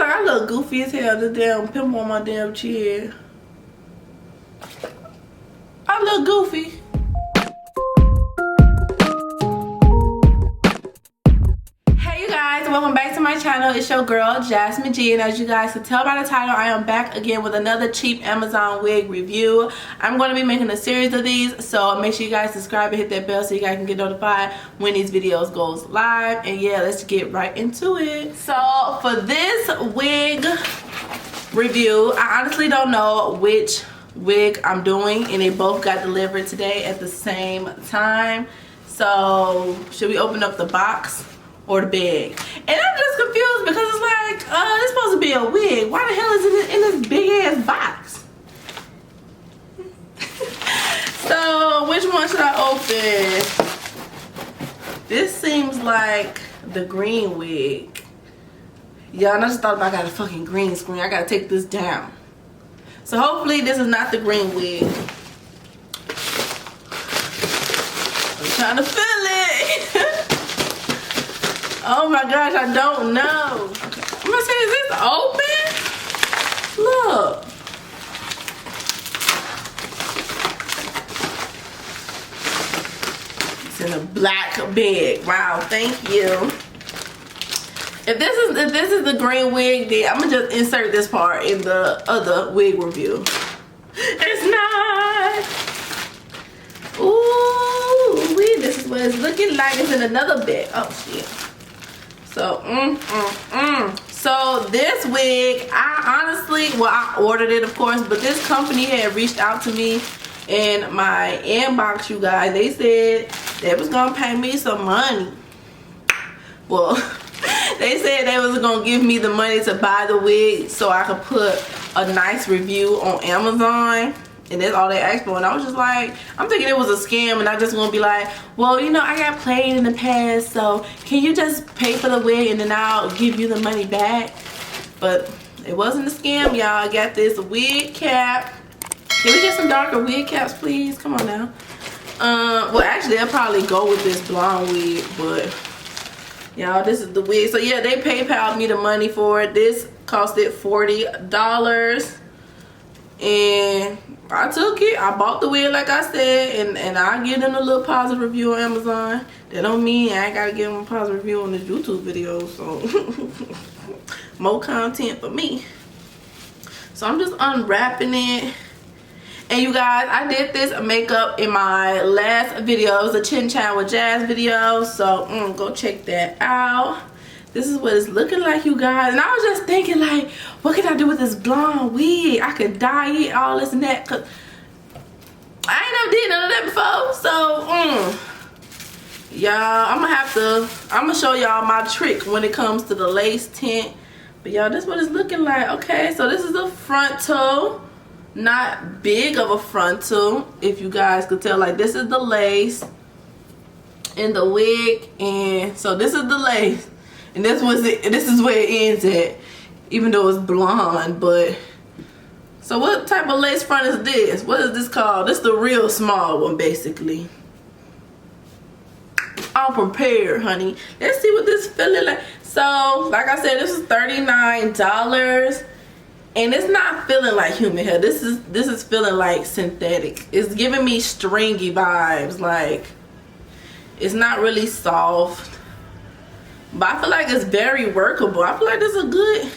like I look goofy as hell. The damn pimple on my damn chin. I look goofy. Hey you guys, welcome back to my channel. It's your girl JasmineeGee, and as you guys can tell by the title, I am back again with another cheap Amazon wig review. I'm going to be making a series of these, so make sure you guys subscribe and hit that bell so you guys can get notified when these videos goes live. And yeah, let's get right into it. So for this wig review, I honestly don't know which wig I'm doing, and they both got delivered today at the same time. So should we open up the box or the bag? And I'm just confused because it's like it's supposed to be a wig. Why the hell is it in this big ass box? So which one should I open? This seems like the green wig. Yeah, and I just thought about I got a fucking green screen. I gotta take this down. So hopefully this is not the green wig. I'm trying to feel it. Oh my gosh, I don't know. I'm gonna say, is this open? Look. It's in a black bag. Wow, thank you. If this is the green wig, then I'm gonna just insert this part in the other wig review. It's not. Ooh, this is what it's looking like. It's in another bag. Oh shit. So, So this wig, I honestly, well, I ordered it of course, but this company had reached out to me in my inbox, you guys. They said they was gonna pay me some money. Well, they said they was gonna give me the money to buy the wig so I could put a nice review on Amazon, and that's all they asked for. And I was just like, I'm thinking it was a scam, and I just gonna be like, well, you know, I got played in the past, so can you just pay for the wig and then I'll give you the money back? But it wasn't a scam, y'all. I got this wig cap. Can we get some darker wig caps, please? Come on now. Well, actually, I'll probably go with this blonde wig, but y'all, this is the wig. So yeah, they PayPal'd me the money for it. This costed $40, and I took it. I bought the wig like I said, and I give them a little positive review on Amazon. That don't mean I ain't gotta give them a positive review on this YouTube video. So more content for me. So I'm just unwrapping it. And you guys, I did this makeup in my last video. It was a Chin Chan with Jazz video. So go check that out. This is what it's looking like, you guys. And I was just thinking, like, what can I do with this blonde wig? I could dye it, all this and that. Cause I ain't never did none of that before. So y'all, I'm gonna show y'all my trick when it comes to the lace tint. But y'all, this is what it's looking like. Okay, so this is the frontal. Not big of a frontal, if you guys could tell. Like, this is the lace and the wig, and so this is the lace, and this is where it ends at, even though it's blonde. But so what type of lace front is this? What is this called? This is the real small one, basically. I'm prepared, honey. Let's see what this feeling like. So like I said, this is $39. And it's not feeling like human hair. This is feeling like synthetic. It's giving me stringy vibes. Like, it's not really soft, but I feel like it's very workable. I feel like this is a good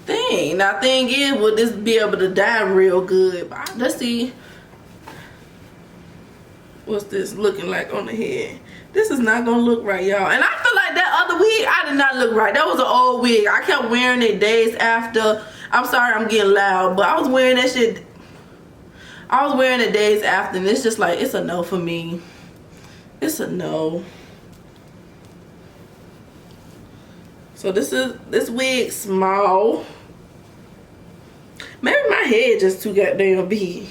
thing. Now, thing is, would this be able to dye real good? Let's see. What's this looking like on the head? This is not gonna look right, y'all. And I feel like that other wig, I did not look right. That was an old wig. I kept wearing it days after. I'm sorry I'm getting loud, but I was wearing that shit. I was wearing it days after, and it's just like, it's a no for me. It's a no. So this wig small. Maybe my head just too goddamn big.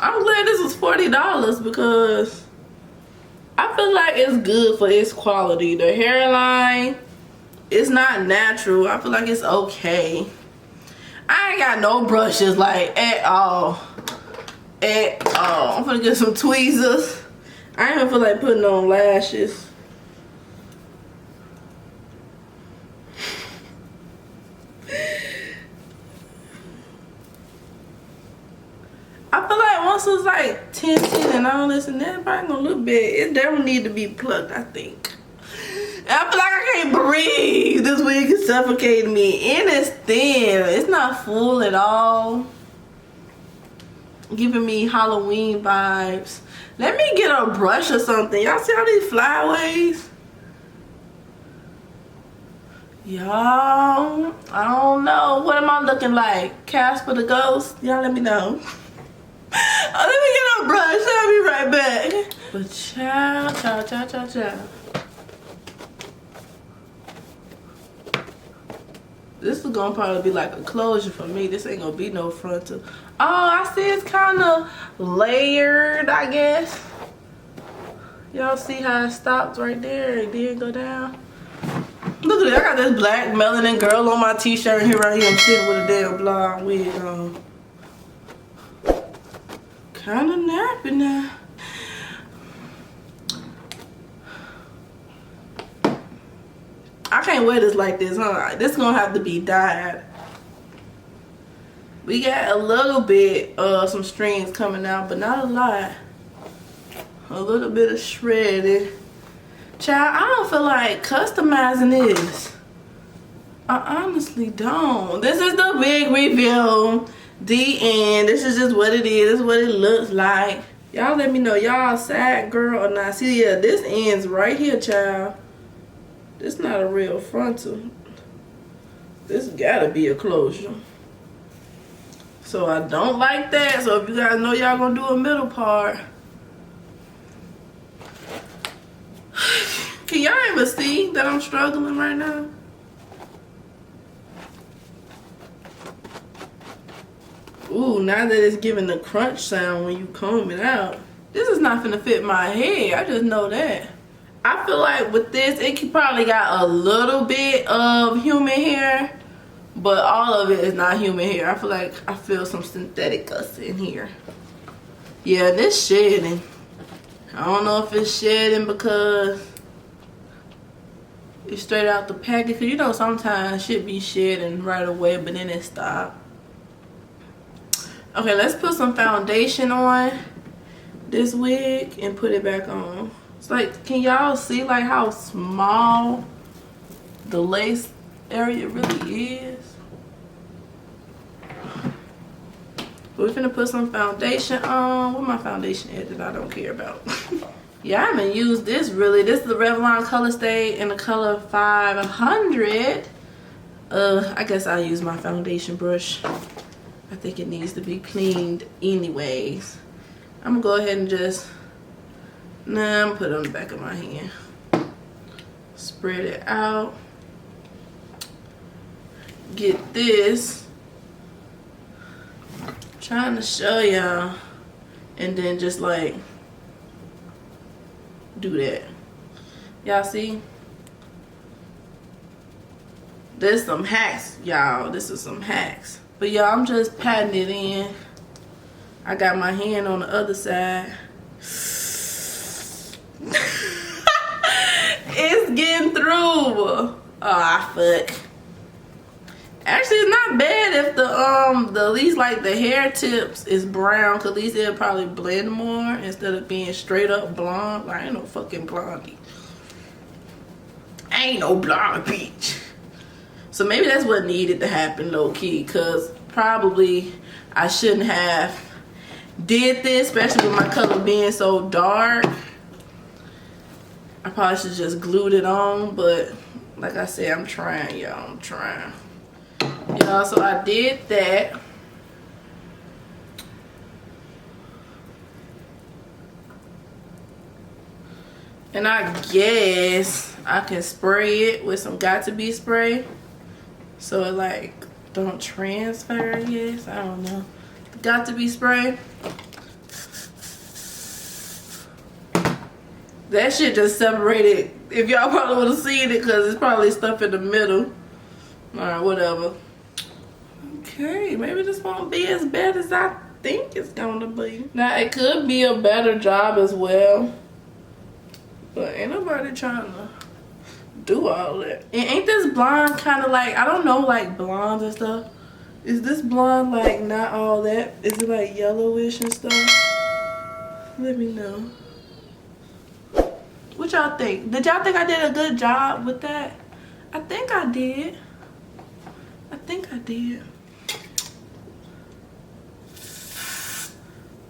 I'm glad this was $40 because I feel like it's good for its quality. The hairline, it's not natural. I feel like it's okay. I ain't got no brushes, like, at all. At all. I'm gonna get some tweezers. I don't even feel like putting on lashes. I feel like once it's like tinted and all this and that, probably gonna look bad. It definitely need to be plucked, I think. And I feel like I can't breathe. This wig is suffocating me. And it's thin. It's not full at all. Giving me Halloween vibes. Let me get a brush or something. Y'all see all these flyaways? Y'all, I don't know. What am I looking like? Casper the Ghost? Y'all let me know. Oh, let me get a brush. I'll be right back. But child. This is gonna probably be like a closure for me. This ain't gonna be no frontal. Oh, I see it's kind of layered, I guess. Y'all see how it stops right there? It did go down. Look at that. I got this black melanin girl on my t-shirt, and here I am sitting with a damn blonde wig on. Kind of nappy now. I can't wear this like this, huh? This gonna have to be dyed. We got a little bit of some strings coming out, but not a lot. A little bit of shredded. Child, I don't feel like customizing this. I honestly don't. This is the big reveal. The end. This is just what it is. This is what it looks like. Y'all let me know. Y'all sad girl or not. See, yeah, this ends right here, child. This not a real frontal. This gotta be a closure. So I don't like that. So if you guys know y'all gonna do a middle part. Can y'all even see that I'm struggling right now? Ooh, now that it's giving the crunch sound when you comb it out. This is not finna fit my head. I just know that. I feel like with this, it could probably got a little bit of human hair, but all of it is not human hair. I feel like I feel some synthetic in here. Yeah, this shedding. I don't know if it's shedding because it's straight out the package. Cause you know sometimes shit be shedding right away, but then it stop. Okay, let's put some foundation on this wig and put it back on. It's like, can y'all see like how small the lace area really is? We're finna put some foundation on. Where my foundation at that I don't care about? Yeah, I haven't used this really. This is the Revlon Color Stay in the color 500. I guess I'll use my foundation brush. I think it needs to be cleaned anyways. I'm gonna go ahead and just, I'm gonna put it on the back of my hand. Spread it out. Get this. Trying to show y'all. And then just like, do that. Y'all see? There's some hacks, y'all. This is some hacks. But y'all, I'm just patting it in. I got my hand on the other side. It's getting through. Oh, fuck. Actually, it's not bad if the at least like the hair tips is brown, cause at least it'll probably blend more instead of being straight up blonde. Like, I ain't no fucking blondie. I ain't no blonde bitch. So maybe that's what needed to happen low key, cause probably I shouldn't have did this, especially with my color being so dark. I probably should just glued it on, but like I said, I'm trying, y'all. I'm trying. Y'all, so I did that. And I guess I can spray it with some Got2b spray, so it like don't transfer, I guess. I don't know. Got2b spray. That shit just separated. If y'all probably would have seen it, because it's probably stuff in the middle. Alright, whatever. Okay, maybe this won't be as bad as I think it's gonna be. Now, it could be a better job as well. But ain't nobody trying to do all that. And ain't this blonde kind of like, I don't know, like blondes and stuff. Is this blonde like not all that? Is it like yellowish and stuff? Let me know. What y'all think? Did y'all think I did a good job with that? I think I did. I think I did.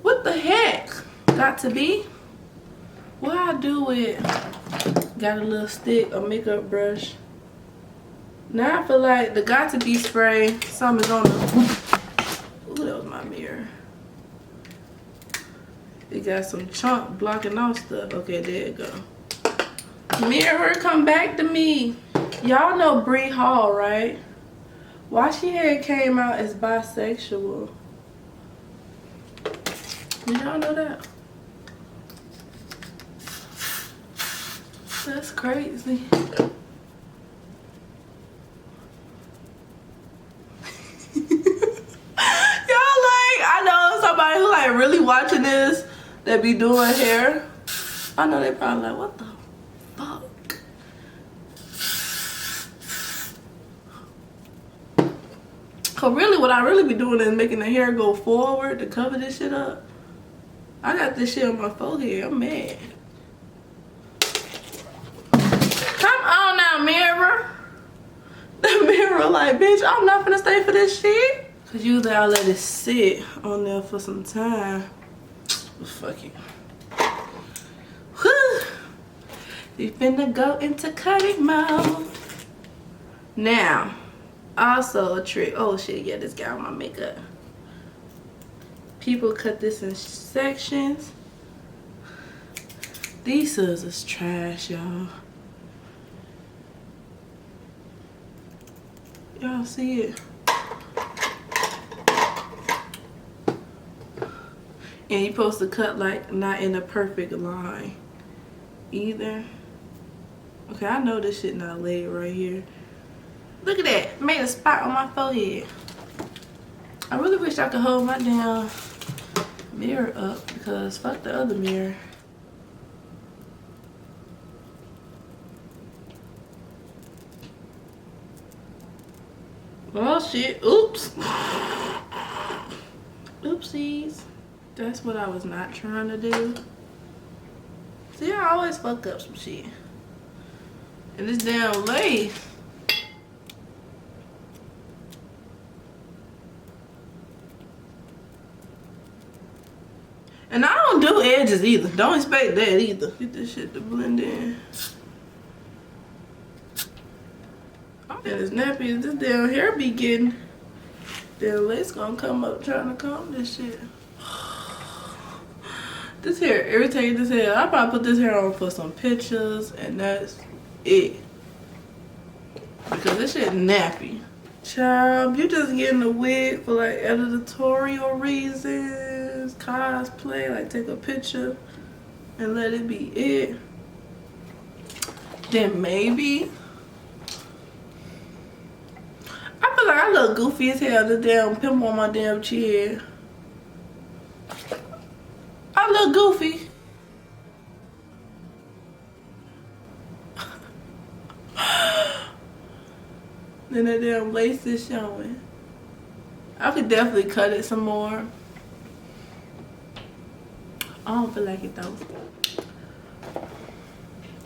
What the heck? Got to be? What I do with? Got a little stick, a makeup brush. Now I feel like the got to be spray. Some is on the. Ooh, that was my mirror. It got some chunk blocking off stuff. Okay, there you go. Mirror, come back to me. Y'all know Brie Hall, right? Why she had came out as bisexual? Did y'all know that? That's crazy. Y'all like, I know somebody who like really watching this that be doing hair. I know they probably like, what the fuck? Cause really what I really be doing is making the hair go forward to cover this shit up. I got this shit on my forehead. I'm mad. Come on now, mirror. The mirror like, bitch, I'm not gonna stay for this shit. Cause usually I'll let it sit on there for some time. But fuck it. Whew. We finna go into cutting mode. Now, also a trick. Oh shit, yeah, this got on my makeup. People cut this in sections. These scissors trash, y'all. Y'all see it? And you're supposed to cut like not in a perfect line either. Okay, I know this shit not laid right here. Look at that, made a spot on my forehead. I really wish I could hold my damn mirror up because fuck the other mirror. Oh shit, oops. Oopsies. That's what I was not trying to do. See, I always fuck up some shit. And this damn lace. And I don't do edges either. Don't expect that either. Get this shit to blend in. And as nappy as this damn hair be getting, damn lace gonna come up trying to comb this shit. This hair irritating as hell. I probably put this hair on for some pictures and that's it. Because this shit nappy. Child, you just getting a wig for like editorial reasons, cosplay, like take a picture and let it be it. Then maybe. I feel like I look goofy as hell, the damn pimple on my damn chin. I look goofy. Then that damn lace is showing. I could definitely cut it some more. I don't feel like it though.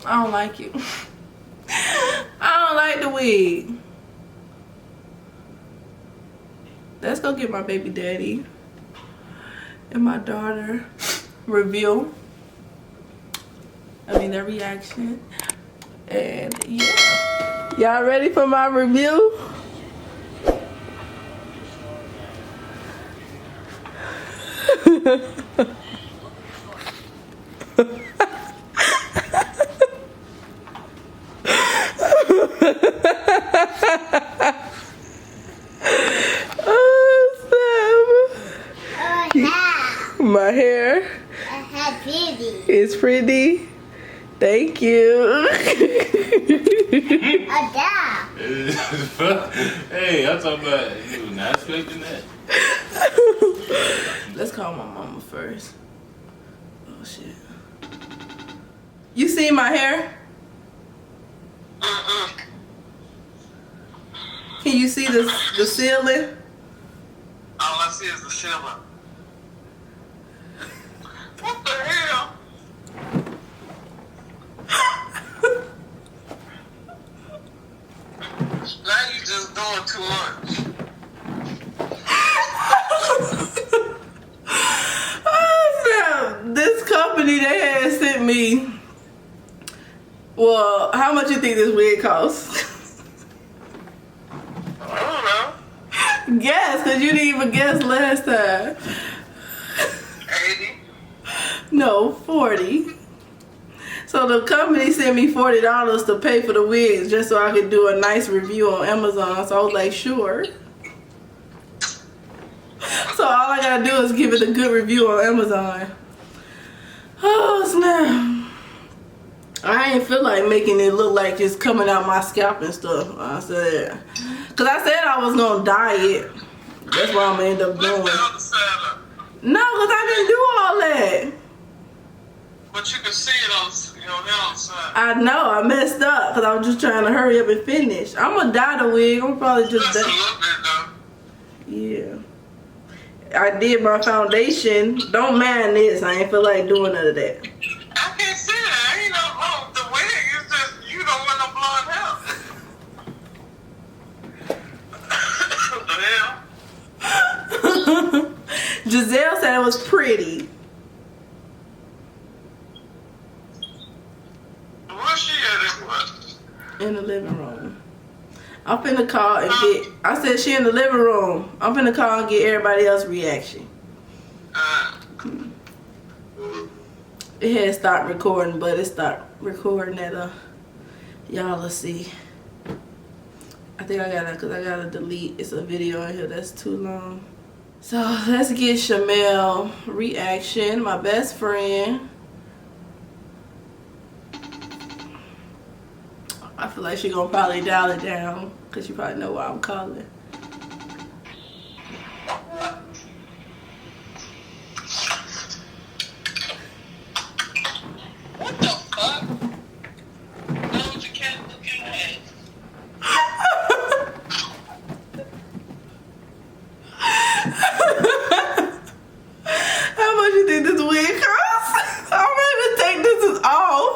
I don't like it. I don't like the wig. Let's go get my baby daddy and my daughter review. I mean their reaction. And yeah. Y'all ready for my review? My hair is pretty. Thank you. Hey, I'm talking about you not expecting that. Let's call my mama first. Oh shit. You see my hair? Can you see the ceiling? All I see is the ceiling. What the hell? Now you just doing too much. This company, they had sent me. Well, how much you think this wig costs? I don't know. Guess, because you didn't even guess last time. 80. No, 40. So the company sent me $40 to pay for the wigs just so I could do a nice review on Amazon. So I was like, sure. So all I gotta do is give it a good review on Amazon. Oh snap. I ain't feel like making it look like it's coming out my scalp and stuff. I said, cause I said I was gonna dye it. That's what I'm gonna end up doing. Lift the other side up. No, cause I didn't do all that. But you can see it on your other side. I know, I messed up cause I was just trying to hurry up and finish. I'm gonna dye the wig. I'm probably just Just a little bit though. yeah. I did my foundation. Don't mind this. I ain't feel like doing none of that. I can't see that. Ain't no the wig is just you don't want no blonde hair. The hell? Giselle said it was pretty. Where's she at it was? In the living room. I'm finna call and get. I said she in the living room. I'm finna call and get everybody else's reaction. It had stopped recording, but it stopped recording at y'all will see. I think I gotta delete. It's a video in here that's too long. So let's get Shamel reaction. My best friend. I feel like she gonna probably dial it down because she probably know why I'm calling. What the fuck? No, you can't look in that. How much you think this wig costs? I don't even think this is off.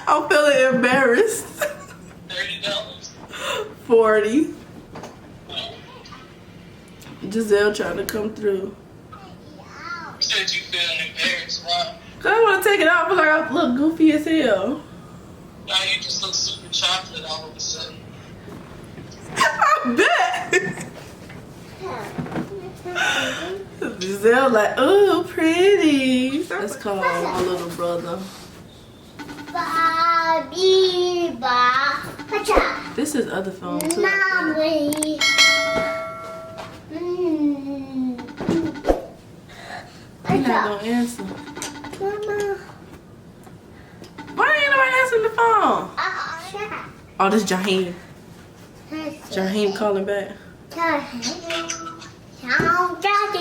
I'm feeling embarrassed. $30. 40. Giselle trying to come through. You said you feeling embarrassed, why? Cause I want to take it off, but like I look goofy as hell. Now you just look super chocolate all of a sudden. I bet. Giselle like, ooh, pretty. Let's call my little brother. This is other phone too. He's not gonna answer. Why ain't nobody answering the phone? Oh, this is Jaheim. Jaheim calling back.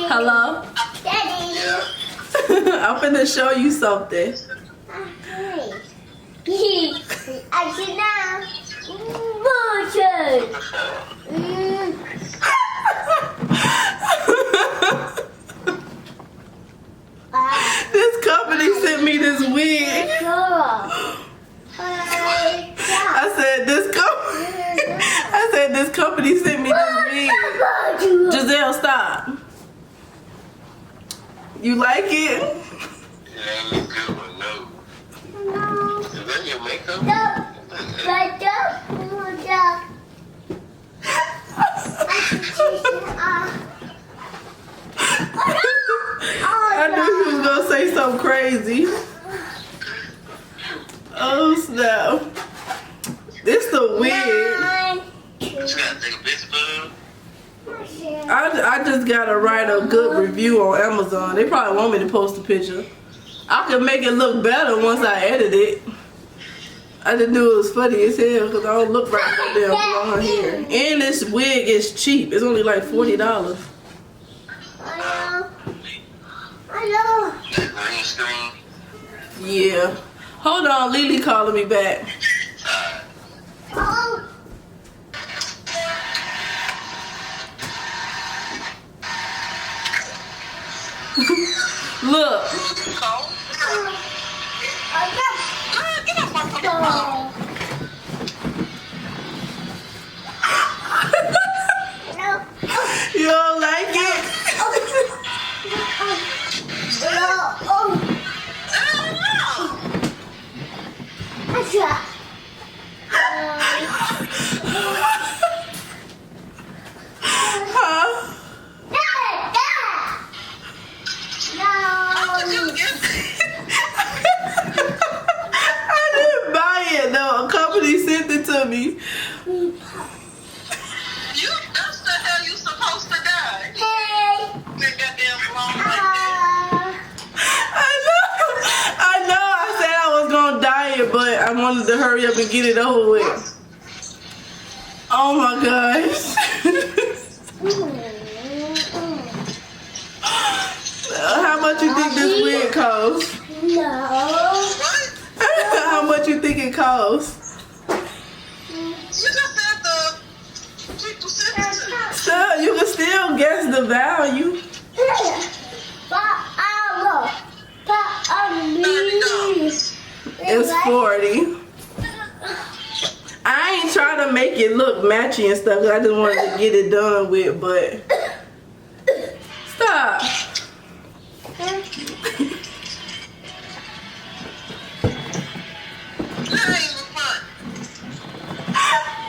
Hello? I'm finna show you something. This company sent me this wig. I said this company sent me this wig. Giselle, stop. You like it? Yeah, that look good one, no. Is that your makeup? I knew he was gonna say something crazy. Oh snap. This the wig. You gotta take a picture of I just gotta write a good review on Amazon. They probably want me to post a picture. I could make it look better once I edit it. I just knew it was funny as hell because I don't look right with that damn blonde hair. And this wig is cheap. It's only like $40. that green screen. Yeah. Hold on, Lily calling me back. Look. You don't like it? Huh? I didn't buy it though. A company sent it to me. That's the hell you supposed to die. That goddamn long like that. I know. I said I was gonna diet, but I wanted to hurry up and get it over with. Oh my gosh. How much you think this wig costs? No. How much you think it costs? You just said the people said it. So you can still guess the value. It's 40. I ain't trying to make it look matchy and stuff, 'cause I just wanted to get it done with, but stop.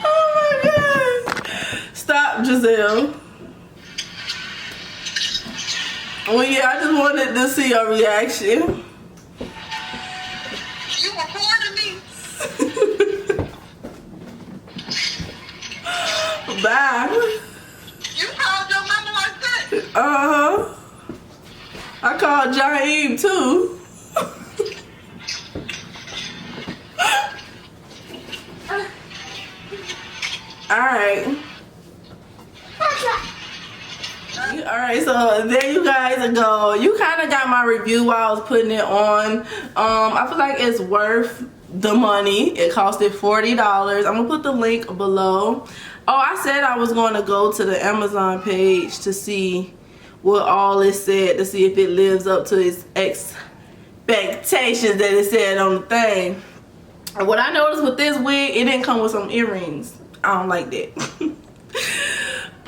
Oh my god. Stop, Giselle. Well, yeah, I just wanted to see your reaction. You recording me? Bye. You called your mama like that? Uh-huh. I called Jaheem too. Alright. Alright, so there you guys go. You kind of got my review while I was putting it on. I feel like it's worth the money. It costed $40. I'm gonna put the link below. Oh, I said I was going to go to the Amazon page to see what all it said, to see if it lives up to its expectations that it said on the thing. And what I noticed with this wig, it didn't come with some earrings. I don't like that.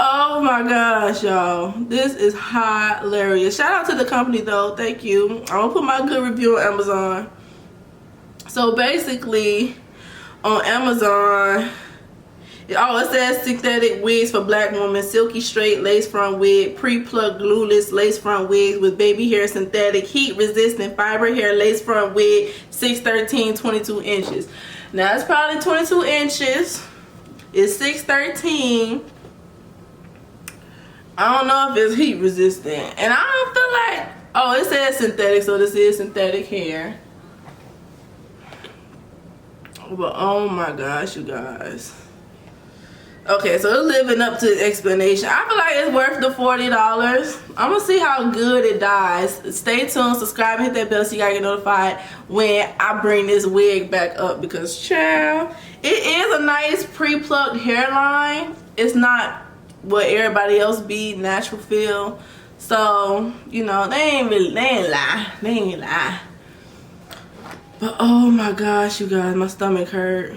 Oh my gosh, y'all. This is hilarious. Shout out to the company though. Thank you. I'm gonna put my good review on Amazon. So basically, on Amazon, it says synthetic wigs for black women, silky straight lace front wig, pre-plucked glueless lace front wigs with baby hair synthetic, heat resistant fiber hair lace front wig, 613, 22 inches. Now it's probably 22 inches. It's 613. I don't know if it's heat resistant. And I don't feel like, oh, it says synthetic, so this is synthetic hair. But oh my gosh, you guys. Okay, so it's living up to the explanation. I feel like it's worth the $40. I'm gonna see how good it dies. Stay tuned, subscribe, and hit that bell so you gotta get notified when I bring this wig back up, because child, it is a nice pre-plucked hairline. It's not what everybody else be, natural feel. So, you know, they ain't lie. But oh my gosh, you guys, my stomach hurt.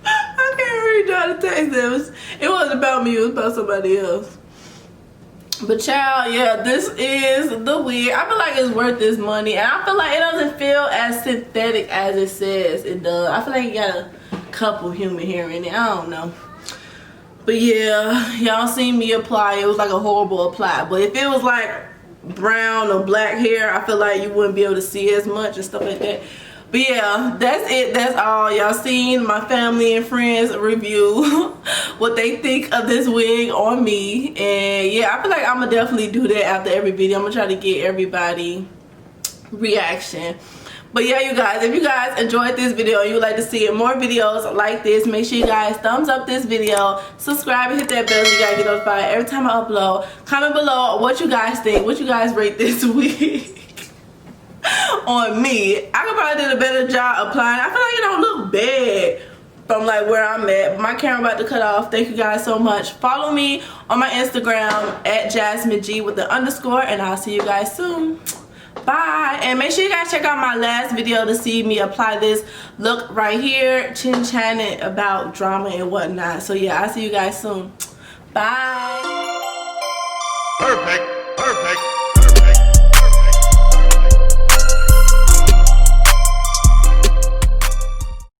I can't read y'all the text. It wasn't about me, it was about somebody else. But child, yeah, this is the wig. I feel like it's worth this money, and I feel like it doesn't feel as synthetic as it says it does. I feel like it got a couple human hair in it. I don't know. But yeah, y'all seen me apply. It was like a horrible apply. But if it was like brown or black hair, I feel like you wouldn't be able to see as much and stuff like that. But yeah, that's it. That's all. Y'all seen my family and friends review what they think of this wig on me. And yeah, I feel like I'm gonna definitely do that after every video. I'm gonna try to get everybody reaction. But yeah, you guys, if you guys enjoyed this video and you would like to see more videos like this, make sure you guys thumbs up this video, subscribe and hit that bell so you guys get notified every time I upload. Comment below what you guys think, what you guys rate this week on me. I could probably do a better job applying. I feel like it don't look bad from like where I'm at, but my camera about to cut off. Thank you guys so much. Follow me on my Instagram at JasmineeGee with the _, and I'll see you guys soon. Bye. And make sure you guys check out my last video to see me apply this look right here, chin-channing about drama and whatnot. So yeah, I'll see you guys soon. Bye. Perfect.